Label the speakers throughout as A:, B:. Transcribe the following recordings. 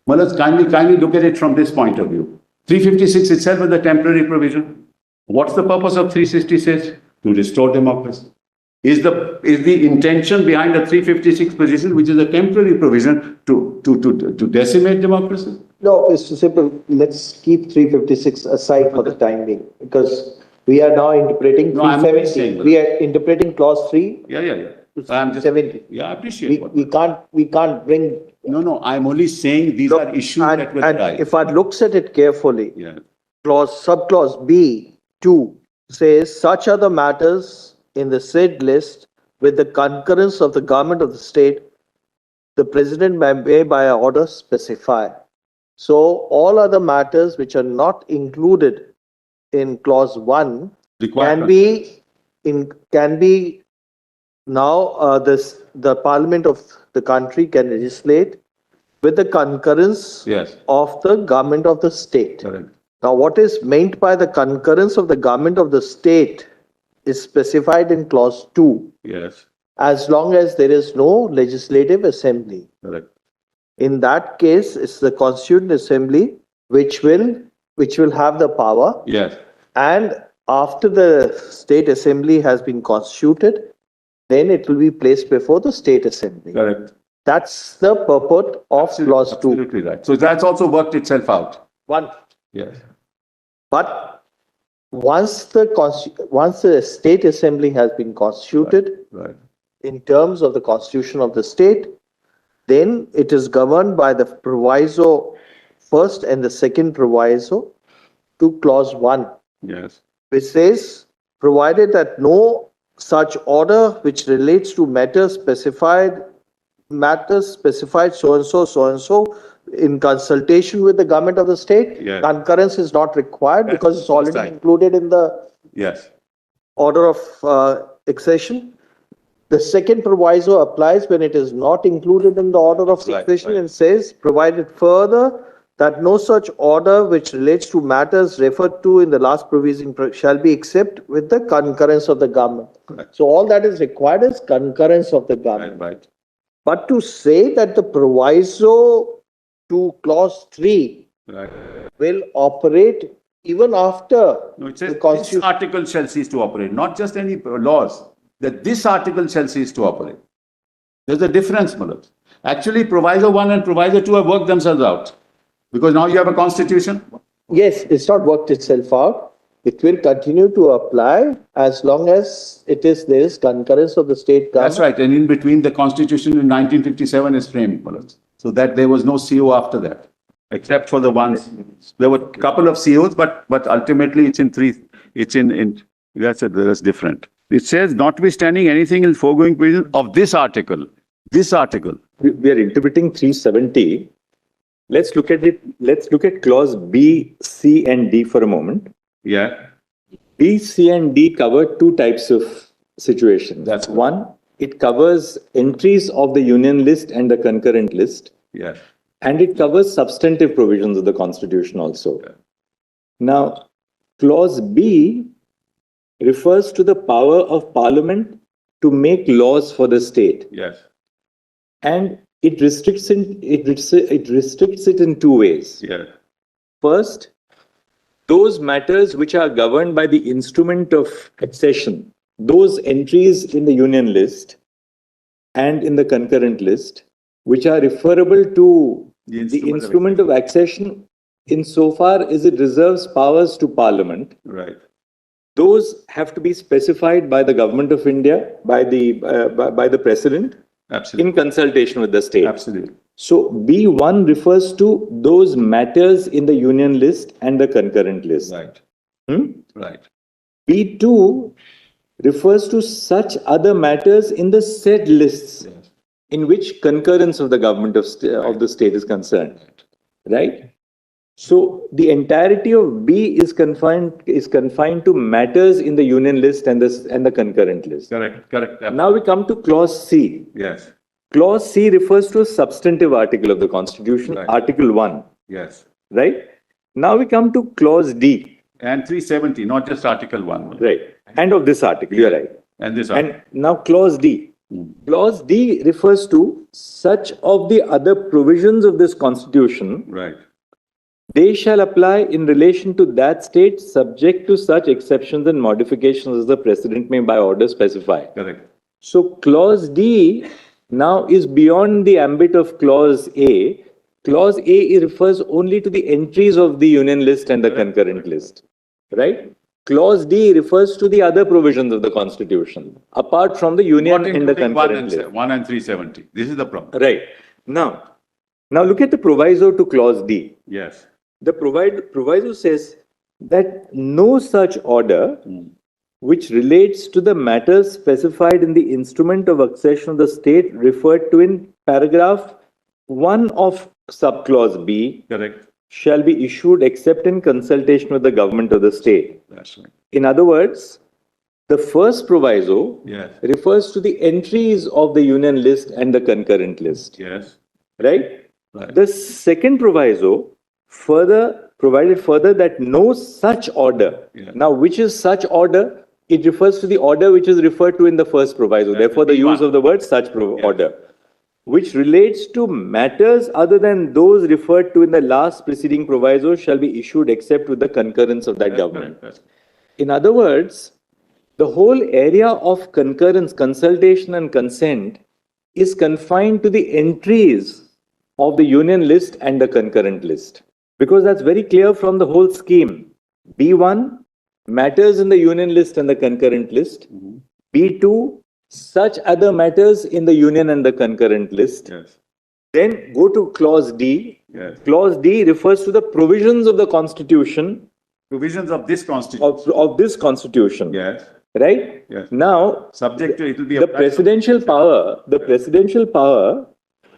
A: Well, kindly look at it from this point of view. 356 itself is a temporary provision. What's the purpose of 366? To restore democracy. Is the intention behind the 356 position, which is a temporary provision, to decimate democracy?
B: No, it's simple. Let's keep 356 aside for the time being, because we are now interpreting
A: No, I'm
B: 370.
A: saying,
B: We are interpreting clause 3.
A: Yeah.
B: To
A: I'm just,
B: 70.
A: yeah, I appreciate
B: We can't bring.
A: No, I'm only saying these are issues that will
B: And
A: arise.
B: if one looks at it carefully,
A: Yeah.
B: subclause B2 says such other matters in the said list with the concurrence of the government of the state, the president may by order specify. So all other matters which are not included in clause 1 can be now the parliament of the country can legislate with the concurrence of the government of the state.
A: Correct.
B: Now, what is meant by the concurrence of the government of the state is specified in clause 2.
A: Yes.
B: As long as there is no legislative assembly.
A: Correct.
B: In that case, it's the Constituent Assembly which will have the power.
A: Yes.
B: And after the State Assembly has been constituted, then it will be placed before the State Assembly.
A: Correct.
B: That's the purport of clause 2.
A: Absolutely right. So that's also worked itself out.
B: One.
A: Yes.
B: But once the State Assembly has been constituted,
A: Right.
B: in terms of the Constitution of the state, then it is governed by the proviso first and the second proviso to clause 1.
A: Yes.
B: Which says, provided that no such order which relates to matters specified so and so in consultation with the government of the state, concurrence is not required because it's already included in the order of accession. The second proviso applies when it is not included in the order of succession and says, provided further that no such order which relates to matters referred to in the last provision shall be except with the concurrence of the government.
A: Correct.
B: So all that is required is concurrence of the government.
A: Right.
B: But to say that the proviso to clause 3 will operate even after
A: No, it says this article shall cease to operate, not just any laws. That this article shall cease to operate. There's a difference, Mullah. Actually, Proviso 1 and Proviso 2 have worked themselves out. Because now you have a constitution.
B: Yes, it's not worked itself out. It will continue to apply as long as there is concurrence of the state government.
A: That's right. And in between, the constitution in 1957 is framed, Mullah. So that there was no CO after that. Except for the ones. There were a couple of COs, but ultimately it's in three. That's different. It says, notwithstanding anything in foregoing provision of this article. This article.
C: We are interpreting 370. Let's look at it. Let's look at clause B, C, and D for a moment.
A: Yeah.
C: B, C, and D cover two types of situations.
A: That's
C: one. It covers entries of the union list and the concurrent list.
A: Yeah.
C: And it covers substantive provisions of the Constitution also.
A: Yeah.
C: Now, clause B refers to the power of Parliament to make laws for the state.
A: Yes.
C: And it restricts it in two ways.
A: Yeah.
C: First, those matters which are governed by the instrument of accession, those entries in the union list and in the concurrent list, which are referable to the instrument of accession insofar as it reserves powers to Parliament.
A: Right.
C: Those have to be specified by the Government of India, by the President,
A: Absolutely.
C: in consultation with the state.
A: Absolutely.
C: So B1 refers to those matters in the union list and the concurrent list.
A: Right. Right.
C: B2 refers to such other matters in the said lists in which concurrence of the government of the state is concerned. Right? So the entirety of B is confined to matters in the union list and the concurrent list.
A: Correct.
C: Now we come to clause C.
A: Yes.
C: Clause C refers to a substantive article of the Constitution, Article 1.
A: Yes.
C: Right? Now we come to clause D.
A: And 370, not just Article 1.
C: Right. And of this article, you're right.
A: And this article.
C: And now clause D. Clause D refers to such of the other provisions of this constitution,
A: Right.
C: they shall apply in relation to that state subject to such exceptions and modifications as the president may by order specify.
A: Correct.
C: So clause D now is beyond the ambit of clause A. Clause A refers only to the entries of the union list and the concurrent list, right? Clause D refers to the other provisions of the constitution, apart from the union
A: Not
C: and the
A: including
C: concurrent list.
A: 1 and 370. This is the problem.
C: Right. Now look at the proviso to clause D.
A: Yes.
C: The proviso says that no such order which relates to the matters specified in the instrument of accession of the state referred to in paragraph 1 of subclause B
A: Correct.
C: shall be issued except in consultation with the government of the state.
A: That's right.
C: In other words, the first proviso
A: Yes.
C: refers to the entries of the union list and the concurrent list,
A: Yes.
C: right?
A: Right.
C: The second proviso provided further that no such order.
A: Yeah.
C: Now, which is such order? It refers to the order which is referred to in the first proviso.
A: That
C: Therefore,
A: will
C: the
A: be
C: use
A: one.
C: of the word such order, which relates to matters other than those referred to in the last preceding proviso shall be issued except with the concurrence of that
A: That's
C: government.
A: correct.
C: In other words, the whole area of concurrence, consultation and consent is confined to the entries of the union list and the concurrent list. Because that's very clear from the whole scheme. B1, matters in the union list and the concurrent list. B2, such other matters in the union and the concurrent list.
A: Yes.
C: Then go to clause D.
A: Yes.
C: Clause D refers to the provisions of the constitution,
A: Provisions of this constitution.
C: of this constitution.
A: Yes.
C: Right?
A: Yes.
C: Now,
A: Subject to, it will be
C: the presidential power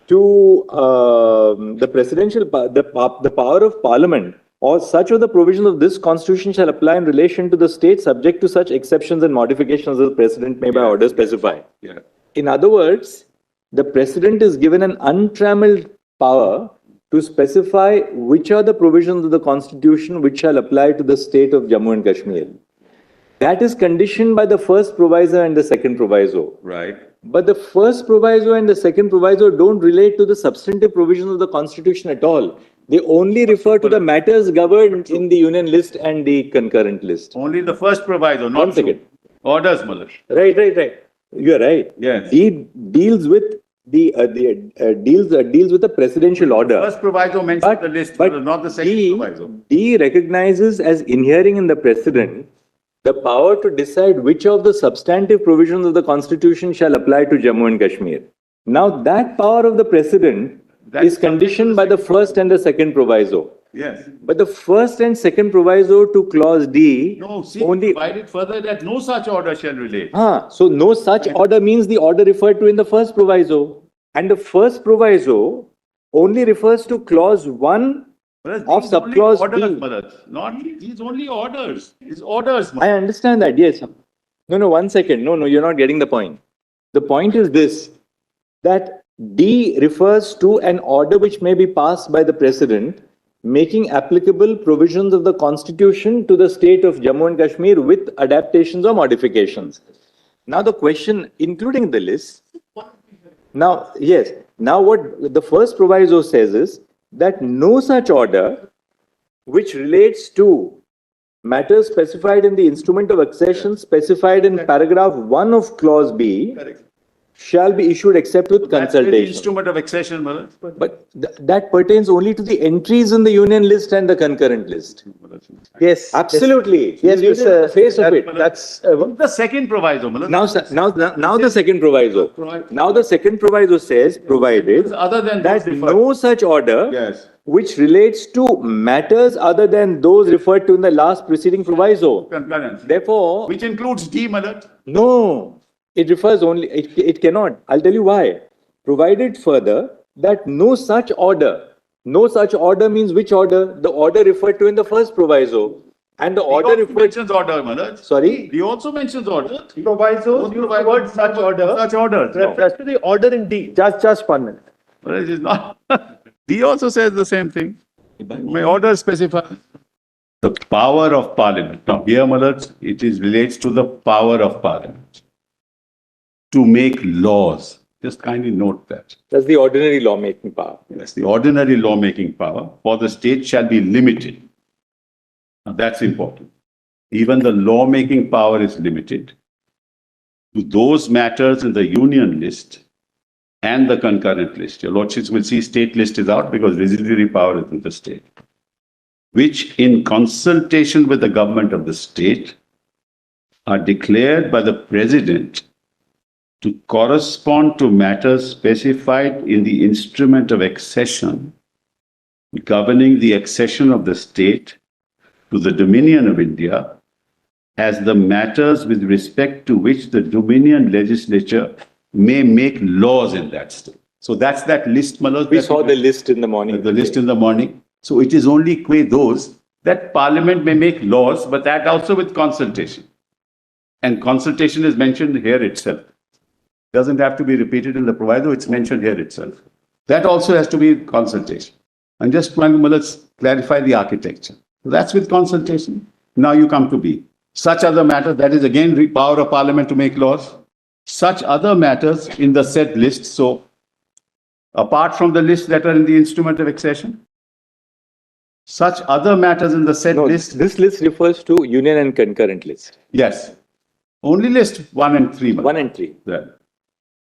C: to the power of parliament or such of the provisions of this constitution shall apply in relation to the state subject to such exceptions and modifications as the president may by order specify.
A: Yeah.
C: In other words, the president is given an untrammeled power to specify which are the provisions of the constitution which shall apply to the state of Jammu and Kashmir. That is conditioned by the first proviso and the second proviso.
A: Right.
C: But the first proviso and the second proviso don't relate to the substantive provisions of the constitution at all. They only refer to the matters governed in the union list and the concurrent list.
A: Only the first proviso, not
C: One second.
A: orders, Mother.
C: Right. You're right.
A: Yes.
C: Deals with deals with the presidential order.
A: First proviso mentions the list,
C: but
A: not the second proviso.
C: D recognizes as inhering in the president the power to decide which of the substantive provisions of the constitution shall apply to Jammu and Kashmir. Now that power of the president is conditioned by the first and the second proviso.
A: Yes.
C: But the first and second proviso to clause D
A: No, see,
C: only.
A: provided further that no such order shall relate.
C: So no such order means the order referred to in the first proviso. And the first proviso only refers to clause 1 of subclause
A: orders,
C: D.
A: Mother. Not these only orders. These orders.
C: I understand that, yes. No, 1 second. No, you're not getting the point. The point is this, that D refers to an order which may be passed by the president making applicable provisions of the constitution to the state of Jammu and Kashmir with adaptations or modifications. Now the question, including the list, now what the first proviso says is that no such order which relates to matters specified in the instrument of accession specified in paragraph 1 of clause B
A: Correct.
C: shall be issued except with
A: That's the
C: consultation.
A: instrument of accession, Mother.
C: But that pertains only to the entries in the union list and the concurrent list.
B: Yes.
C: Absolutely.
B: Yes,
C: You read it on the face of it.
B: That's,
A: The second proviso, Mother.
C: Now the second proviso. Now the second proviso says, provided
A: Other than
C: that
A: those referred-
C: no such order
A: Yes.
C: which relates to matters other than those referred to in the last preceding proviso.
A: Concurrence.
C: Therefore,
A: Which includes D, Mother.
C: no, it refers only, it cannot. I'll tell you why. Provided further that no such order means which order? The order referred to in the first proviso. And the
A: He
C: order
A: also
C: referred,
A: mentions order, Mother.
C: sorry?
A: He also mentions order.
B: provisos, use the word such order,
A: Such order.
B: refers to the order in D. Just 1 minute.
A: But it is not. D also says the same thing. My order specifies the power of parliament. Now here, Mother, it relates to the power of parliament to make laws. Just kindly note that.
C: That's the ordinary lawmaking power.
A: Yes, the ordinary lawmaking power for the state shall be limited. Now, that's important. Even the lawmaking power is limited to those matters in the union list and the concurrent list. Your lordships will see state list is out because residuary power is in the state, which in consultation with the government of the state are declared by the president to correspond to matters specified in the instrument of accession governing the accession of the state to the Dominion of India as the matters with respect to which the Dominion legislature may make laws in that state. So that's that list, Manoj.
C: We saw the list in the morning.
A: The list in the morning. So it is only those that Parliament may make laws, but that also with consultation. And consultation is mentioned here itself. Doesn't have to be repeated in the proviso, it's mentioned here itself. That also has to be consultation. I'm just trying to, let's clarify the architecture. So that's with consultation. Now you come to B. Such other matters, that is again power of Parliament to make laws. Such other matters in the said list. So apart from the lists that are in the instrument of accession, such other matters in the said list.
C: This list refers to union and concurrent list.
A: Yes. Only list 1 and 3.
C: 1 and 3.
A: There.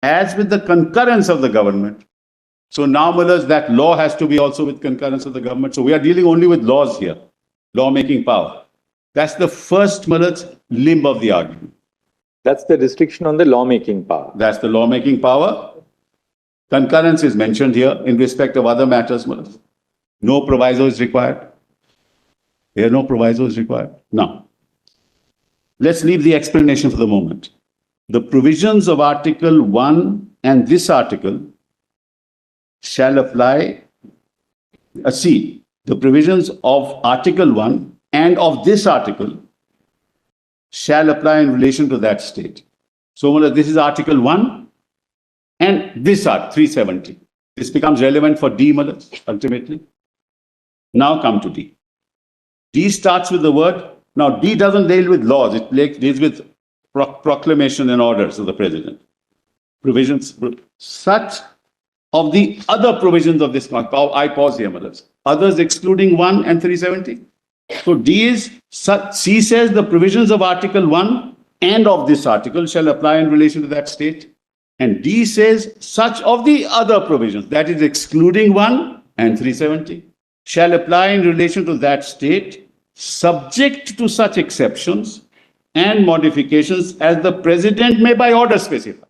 A: As with the concurrence of the government. So now, Mullahs, that law has to be also with concurrence of the government. So we are dealing only with laws here, lawmaking power. That's the first, Mullahs, limb of the argument.
C: That's the restriction on the lawmaking power.
A: That's the lawmaking power. Concurrence is mentioned here in respect of other matters, Mullahs. No proviso is required. Here, no proviso is required. Now, let's leave the explanation for the moment. The provisions of Article 1 and this article shall apply. See, the provisions of Article 1 and of this article shall apply in relation to that state. So, this is Article 1 and this Art 370. This becomes relevant for D, ultimately. Now come to D. D starts with the word. Now, D doesn't deal with laws. It deals with proclamation and orders of the president. Provisions, such of the other provisions of this. I pause here, Madhavs. Others excluding 1 and 370. So D is, C says the provisions of Article 1 and of this article shall apply in relation to that state. And D says such of the other provisions, that is excluding 1 and 370, shall apply in relation to that state, subject to such exceptions and modifications as the president may by order specify.